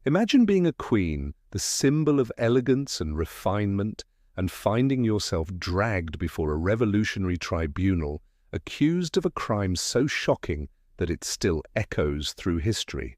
Imagine being a queen, the symbol of elegance and refinement, and finding yourself dragged before a revolutionary tribunal, accused of a crime so shocking that it still echoes through history.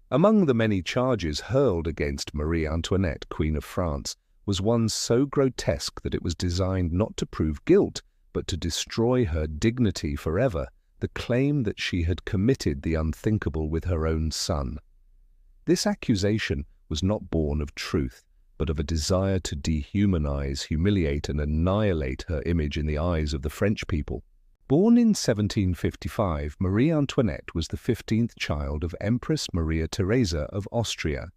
Among the many charges hurled against Marie Antoinette, Queen of France, was one so grotesque that it was designed not to prove guilt, but to destroy her dignity forever, the claim that she had committed the unthinkable with her own son. This accusation was not born of truth, but of a desire to dehumanize, humiliate, and annihilate her image in the eyes of the French people. Born in 1755, Marie Antoinette was the 15th child of Empress Maria Theresa of Austria.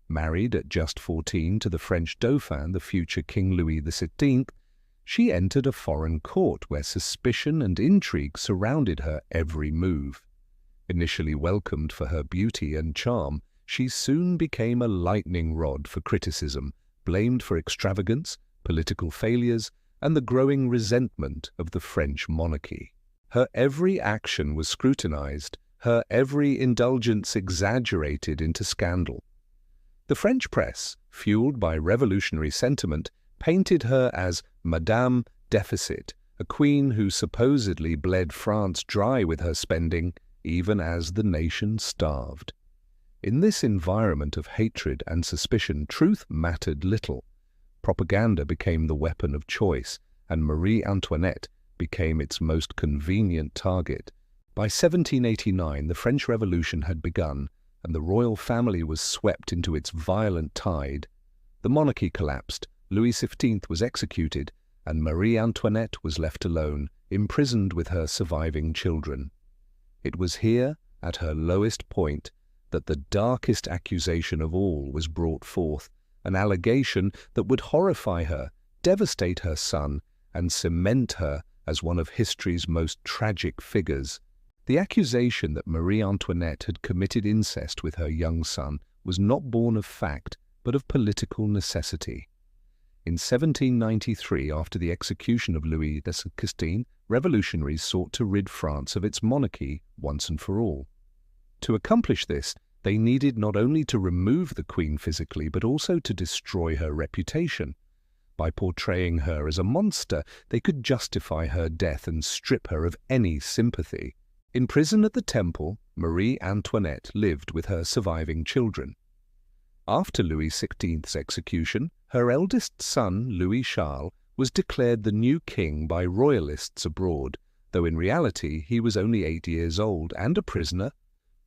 Married at just 14 to the French Dauphin, the future King Louis XVI, she entered a foreign court where suspicion and intrigue surrounded her every move. Initially welcomed for her beauty and charm, she soon became a lightning rod for criticism, blamed for extravagance, political failures, and the growing resentment of the French monarchy. Her every action was scrutinized, her every indulgence exaggerated into scandal. The French press, fueled by revolutionary sentiment, painted her as Madame Deficit, a queen who supposedly bled France dry with her spending, even as the nation starved. In this environment of hatred and suspicion, truth mattered little. Propaganda became the weapon of choice, and Marie Antoinette became its most convenient target. By 1789, the French Revolution had begun, and the royal family was swept into its violent tide. The monarchy collapsed, Louis XVI was executed, and Marie Antoinette was left alone, imprisoned with her surviving children. It was here, at her lowest point, that the darkest accusation of all was brought forth, an allegation that would horrify her, devastate her son, and cement her as one of history's most tragic figures. The accusation that Marie Antoinette had committed incest with her young son was not born of fact, but of political necessity. In 1793, after the execution of Louis XVI, revolutionaries sought to rid France of its monarchy once and for all. To accomplish this, they needed not only to remove the queen physically, but also to destroy her reputation. By portraying her as a monster, they could justify her death and strip her of any sympathy. In prison at the Temple, Marie Antoinette lived with her surviving children. After Louis XVI's execution, her eldest son, Louis Charles, was declared the new king by royalists abroad, though in reality he was only 8 years old and a prisoner.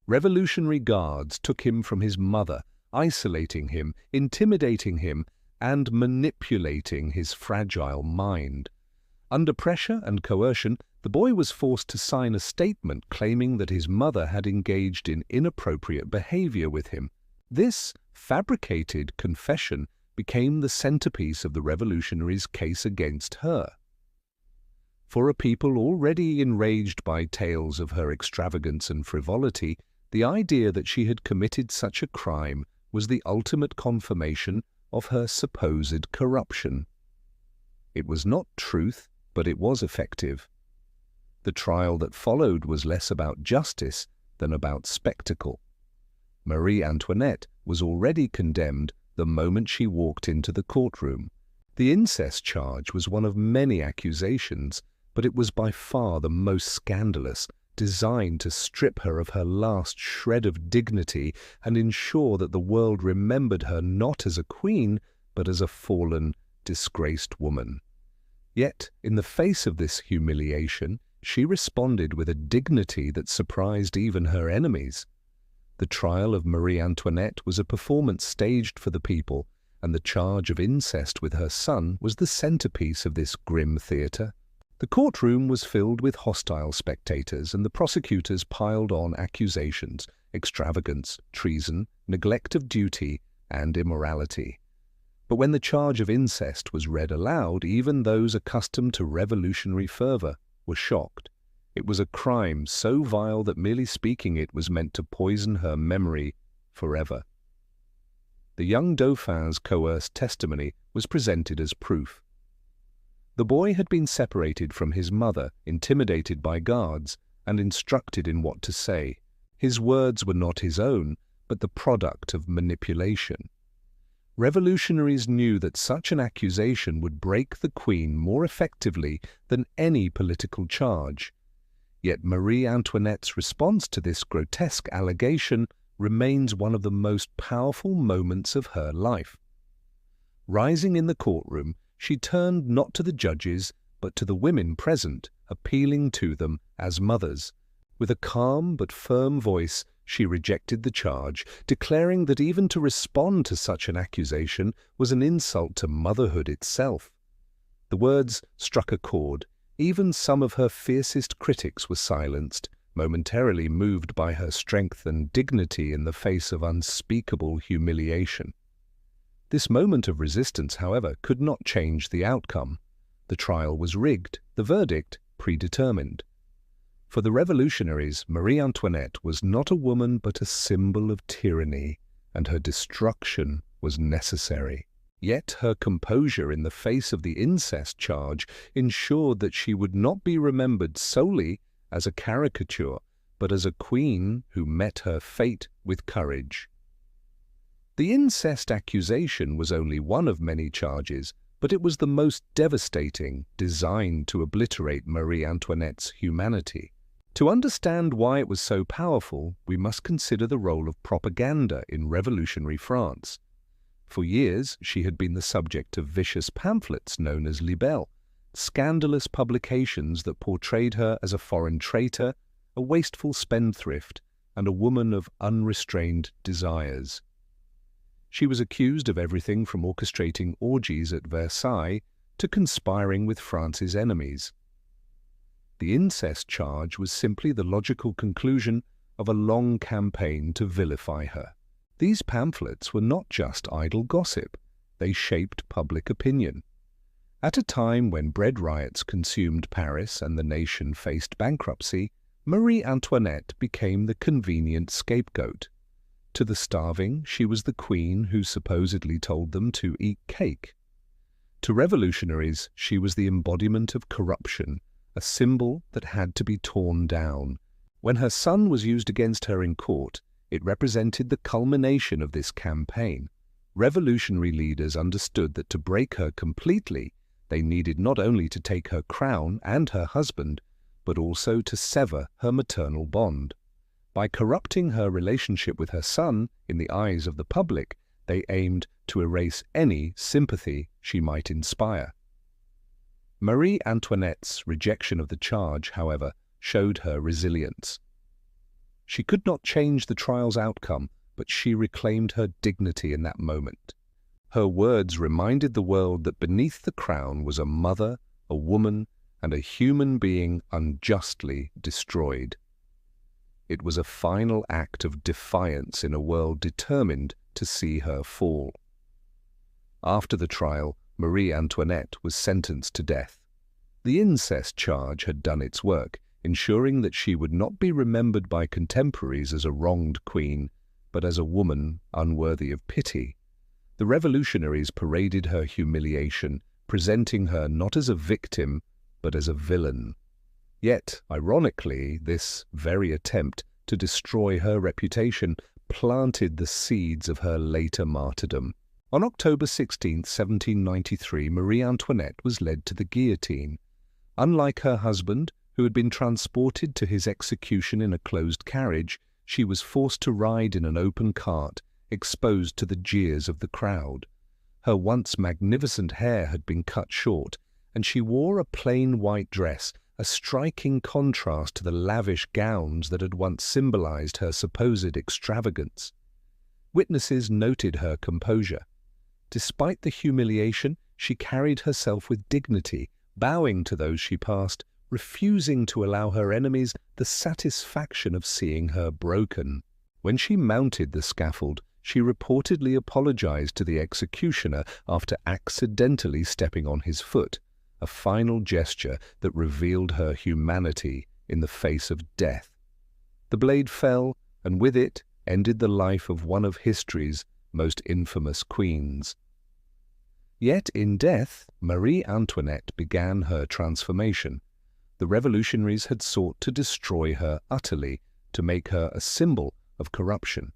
Revolutionary guards took him from his mother, isolating him, intimidating him, and manipulating his fragile mind. Under pressure and coercion, the boy was forced to sign a statement claiming that his mother had engaged in inappropriate behavior with him. This fabricated confession became the centerpiece of the revolutionaries' case against her. For a people already enraged by tales of her extravagance and frivolity, the idea that she had committed such a crime was the ultimate confirmation of her supposed corruption. It was not truth, but it was effective. The trial that followed was less about justice than about spectacle. Marie Antoinette was already condemned the moment she walked into the courtroom. The incest charge was one of many accusations, but it was by far the most scandalous, designed to strip her of her last shred of dignity and ensure that the world remembered her not as a queen, but as a fallen, disgraced woman. Yet, in the face of this humiliation, she responded with a dignity that surprised even her enemies. The trial of Marie Antoinette was a performance staged for the people, and the charge of incest with her son was the centerpiece of this grim theatre. The courtroom was filled with hostile spectators, and the prosecutors piled on accusations: extravagance, treason, neglect of duty, and immorality. But when the charge of incest was read aloud, even those accustomed to revolutionary fervor were shocked. It was a crime so vile that merely speaking it was meant to poison her memory forever. The young Dauphin's coerced testimony was presented as proof. The boy had been separated from his mother, intimidated by guards, and instructed in what to say. His words were not his own, but the product of manipulation. Revolutionaries knew that such an accusation would break the Queen more effectively than any political charge. Yet Marie Antoinette's response to this grotesque allegation remains one of the most powerful moments of her life. Rising in the courtroom, she turned not to the judges, but to the women present, appealing to them as mothers. With a calm but firm voice, she rejected the charge, declaring that even to respond to such an accusation was an insult to motherhood itself. The words struck a chord. Even some of her fiercest critics were silenced, momentarily moved by her strength and dignity in the face of unspeakable humiliation. This moment of resistance, however, could not change the outcome. The trial was rigged, the verdict predetermined. For the revolutionaries, Marie Antoinette was not a woman but a symbol of tyranny, and her destruction was necessary. Yet her composure in the face of the incest charge ensured that she would not be remembered solely as a caricature, but as a queen who met her fate with courage. The incest accusation was only one of many charges, but it was the most devastating, designed to obliterate Marie Antoinette's humanity. To understand why it was so powerful, we must consider the role of propaganda in revolutionary France. For years, she had been the subject of vicious pamphlets known as libelles, scandalous publications that portrayed her as a foreign traitor, a wasteful spendthrift, and a woman of unrestrained desires. She was accused of everything from orchestrating orgies at Versailles to conspiring with France's enemies. The incest charge was simply the logical conclusion of a long campaign to vilify her. These pamphlets were not just idle gossip, they shaped public opinion. At a time when bread riots consumed Paris and the nation faced bankruptcy, Marie Antoinette became the convenient scapegoat. To the starving, she was the queen who supposedly told them to eat cake. To revolutionaries, she was the embodiment of corruption, a symbol that had to be torn down. When her son was used against her in court, it represented the culmination of this campaign. Revolutionary leaders understood that to break her completely, they needed not only to take her crown and her husband, but also to sever her maternal bond. By corrupting her relationship with her son in the eyes of the public, they aimed to erase any sympathy she might inspire. Marie Antoinette's rejection of the charge, however, showed her resilience. She could not change the trial's outcome, but she reclaimed her dignity in that moment. Her words reminded the world that beneath the crown was a mother, a woman, and a human being unjustly destroyed. It was a final act of defiance in a world determined to see her fall. After the trial, Marie Antoinette was sentenced to death. The incest charge had done its work, ensuring that she would not be remembered by contemporaries as a wronged queen, but as a woman unworthy of pity. The revolutionaries paraded her humiliation, presenting her not as a victim, but as a villain. Yet, ironically, this very attempt to destroy her reputation planted the seeds of her later martyrdom. On October 16, 1793, Marie Antoinette was led to the guillotine. Unlike her husband, who had been transported to his execution in a closed carriage, she was forced to ride in an open cart, exposed to the jeers of the crowd. Her once magnificent hair had been cut short, and she wore a plain white dress, a striking contrast to the lavish gowns that had once symbolized her supposed extravagance. Witnesses noted her composure. Despite the humiliation, she carried herself with dignity, bowing to those she passed, refusing to allow her enemies the satisfaction of seeing her broken. When she mounted the scaffold, she reportedly apologized to the executioner after accidentally stepping on his foot, a final gesture that revealed her humanity in the face of death. The blade fell, and with it ended the life of one of history's most infamous queens. Yet in death, Marie Antoinette began her transformation. The revolutionaries had sought to destroy her utterly, to make her a symbol of corruption.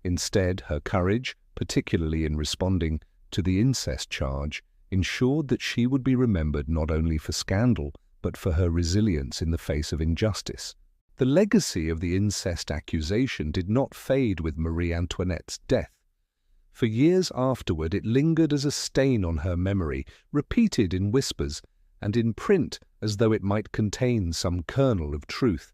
Instead, her courage, particularly in responding to the incest charge, ensured that she would be remembered not only for scandal, but for her resilience in the face of injustice. The legacy of the incest accusation did not fade with Marie Antoinette's death. For years afterward, it lingered as a stain on her memory, repeated in whispers, and in print as though it might contain some kernel of truth.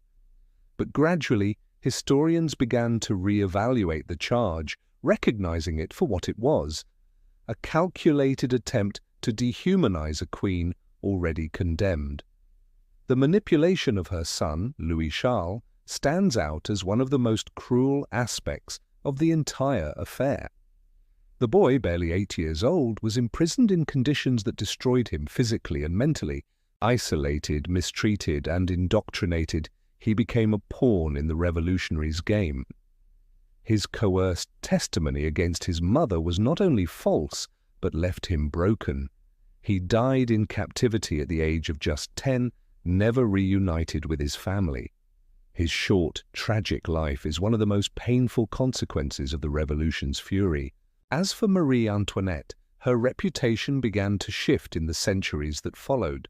But gradually, historians began to re-evaluate the charge, recognizing it for what it was: a calculated attempt to dehumanize a queen already condemned. The manipulation of her son, Louis XVI, stands out as one of the most cruel aspects of the entire affair. The boy, barely 8 years old, was imprisoned in conditions that destroyed him physically and mentally. Isolated, mistreated, and indoctrinated, he became a pawn in the revolutionaries' game. His coerced testimony against his mother was not only false, but left him broken. He died in captivity at the age of just 10, never reunited with his family. His short, tragic life is one of the most painful consequences of the revolution's fury. As for Marie Antoinette, her reputation began to shift in the centuries that followed.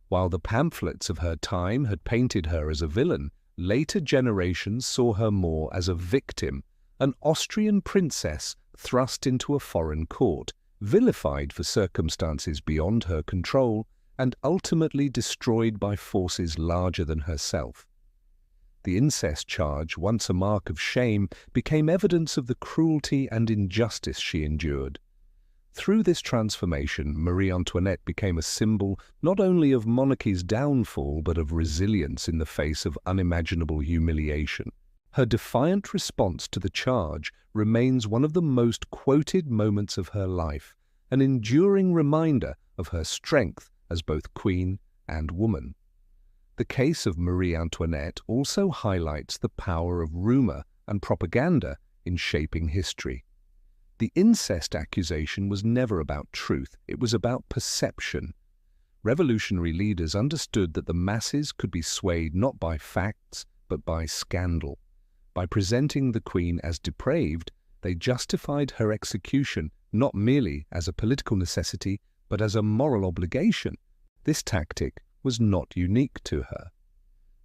While the pamphlets of her time had painted her as a villain, later generations saw her more as a victim, an Austrian princess thrust into a foreign court, vilified for circumstances beyond her control, and ultimately destroyed by forces larger than herself. The incest charge, once a mark of shame, became evidence of the cruelty and injustice she endured. Through this transformation, Marie Antoinette became a symbol not only of monarchy's downfall, but of resilience in the face of unimaginable humiliation. Her defiant response to the charge remains one of the most quoted moments of her life, an enduring reminder of her strength as both queen and woman. The case of Marie Antoinette also highlights the power of rumor and propaganda in shaping history. The incest accusation was never about truth, it was about perception. Revolutionary leaders understood that the masses could be swayed not by facts, but by scandal. By presenting the queen as depraved, they justified her execution not merely as a political necessity, but as a moral obligation. This tactic was not unique to her.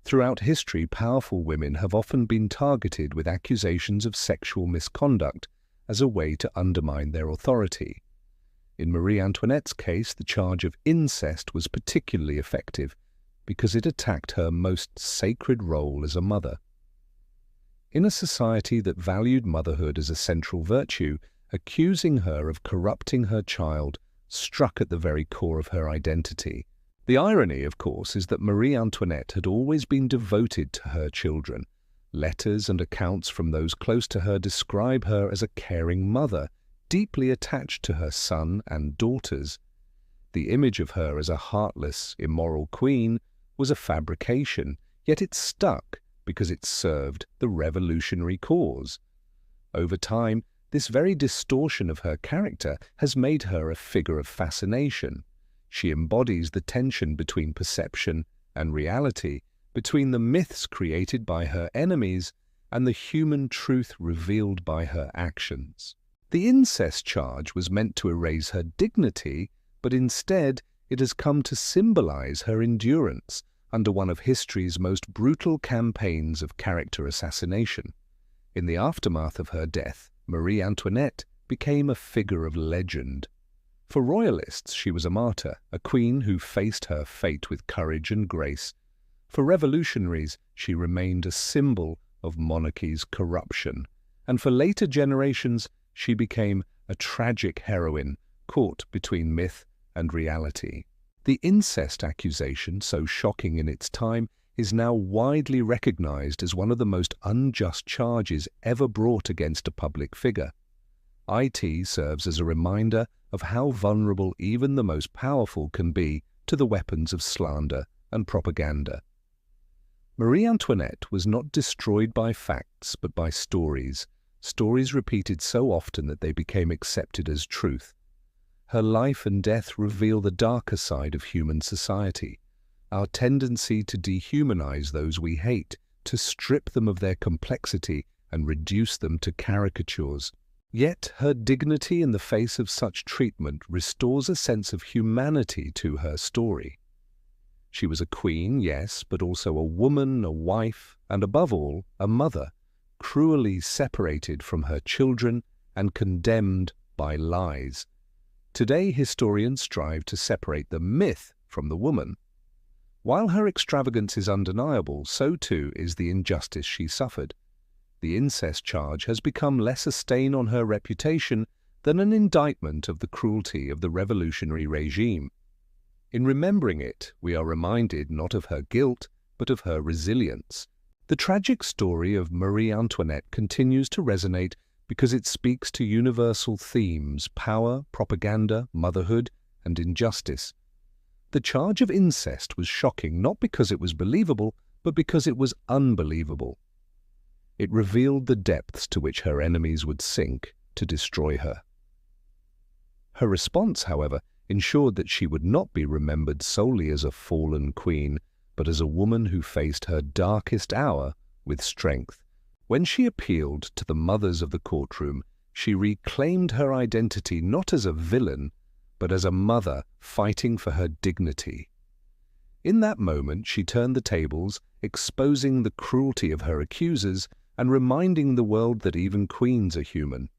Throughout history, powerful women have often been targeted with accusations of sexual misconduct as a way to undermine their authority. In Marie Antoinette's case, the charge of incest was particularly effective because it attacked her most sacred role as a mother. In a society that valued motherhood as a central virtue, accusing her of corrupting her child struck at the very core of her identity. The irony, of course, is that Marie Antoinette had always been devoted to her children. Letters and accounts from those close to her describe her as a caring mother, deeply attached to her son and daughters. The image of her as a heartless, immoral queen was a fabrication, yet it stuck because it served the revolutionary cause. Over time, this very distortion of her character has made her a figure of fascination. She embodies the tension between perception and reality, between the myths created by her enemies and the human truth revealed by her actions. The incest charge was meant to erase her dignity, but instead it has come to symbolize her endurance under one of history's most brutal campaigns of character assassination. In the aftermath of her death, Marie Antoinette became a figure of legend. For royalists, she was a martyr, a queen who faced her fate with courage and grace. For revolutionaries, she remained a symbol of monarchy's corruption. And for later generations, she became a tragic heroine caught between myth and reality. The incest accusation, so shocking in its time, is now widely recognized as one of the most unjust charges ever brought against a public figure. IT serves as a reminder of how vulnerable even the most powerful can be to the weapons of slander and propaganda. Marie Antoinette was not destroyed by facts but by stories, stories repeated so often that they became accepted as truth. Her life and death reveal the darker side of human society, our tendency to dehumanize those we hate, to strip them of their complexity and reduce them to caricatures. Yet her dignity in the face of such treatment restores a sense of humanity to her story. She was a queen, yes, but also a woman, a wife, and above all, a mother, cruelly separated from her children and condemned by lies. Today, historians strive to separate the myth from the woman. While her extravagance is undeniable, so too is the injustice she suffered. The incest charge has become less a stain on her reputation than an indictment of the cruelty of the revolutionary regime. In remembering it, we are reminded not of her guilt, but of her resilience. The tragic story of Marie Antoinette continues to resonate because it speaks to universal themes: power, propaganda, motherhood, and injustice. The charge of incest was shocking not because it was believable, but because it was unbelievable. It revealed the depths to which her enemies would sink to destroy her. Her response, however, ensured that she would not be remembered solely as a fallen queen, but as a woman who faced her darkest hour with strength. When she appealed to the mothers of the courtroom, she reclaimed her identity not as a villain, but as a mother fighting for her dignity. In that moment, she turned the tables, exposing the cruelty of her accusers and reminding the world that even queens are human.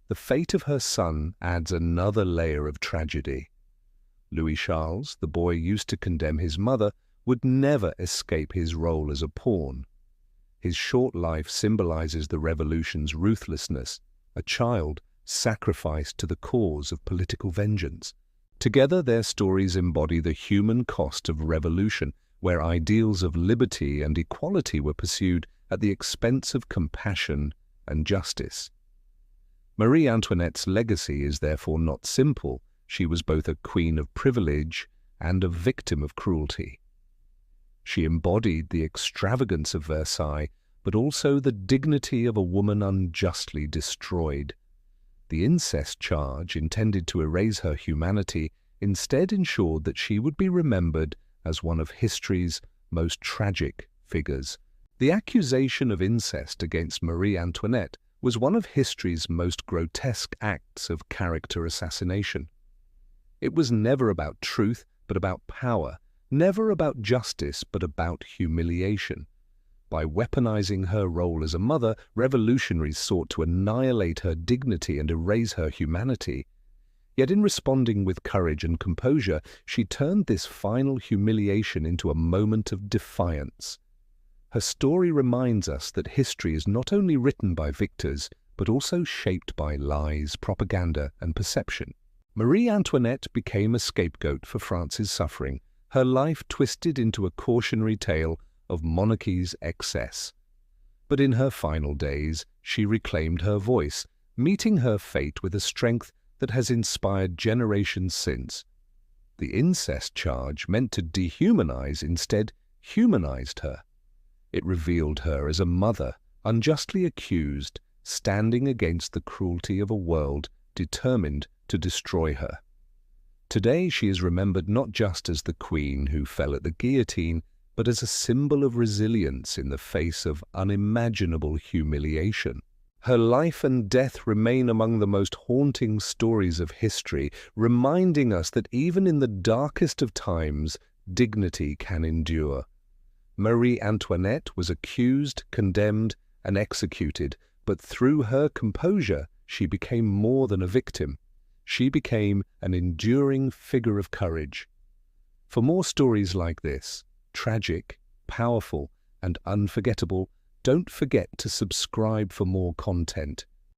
The fate of her son adds another layer of tragedy. Louis Charles, the boy used to condemn his mother, would never escape his role as a pawn. His short life symbolizes the revolution's ruthlessness, a child sacrificed to the cause of political vengeance. Together, their stories embody the human cost of revolution, where ideals of liberty and equality were pursued at the expense of compassion and justice. Marie Antoinette's legacy is therefore not simple. She was both a queen of privilege and a victim of cruelty. She embodied the extravagance of Versailles, but also the dignity of a woman unjustly destroyed. The incest charge, intended to erase her humanity, instead ensured that she would be remembered as one of history's most tragic figures. The accusation of incest against Marie Antoinette was one of history's most grotesque acts of character assassination. It was never about truth, but about power, never about justice, but about humiliation. By weaponizing her role as a mother, revolutionaries sought to annihilate her dignity and erase her humanity. Yet in responding with courage and composure, she turned this final humiliation into a moment of defiance. Her story reminds us that history is not only written by victors, but also shaped by lies, propaganda, and perception. Marie Antoinette became a scapegoat for France's suffering, her life twisted into a cautionary tale of monarchy's excess. But in her final days, she reclaimed her voice, meeting her fate with a strength that has inspired generations since. The incest charge, meant to dehumanize, instead humanized her. It revealed her as a mother, unjustly accused, standing against the cruelty of a world determined to destroy her. Today she is remembered not just as the queen who fell at the guillotine, but as a symbol of resilience in the face of unimaginable humiliation. Her life and death remain among the most haunting stories of history, reminding us that even in the darkest of times, dignity can endure. Marie Antoinette was accused, condemned, and executed, but through her composure, she became more than a victim. She became an enduring figure of courage. For more stories like this, tragic, powerful, and unforgettable, don't forget to subscribe for more content.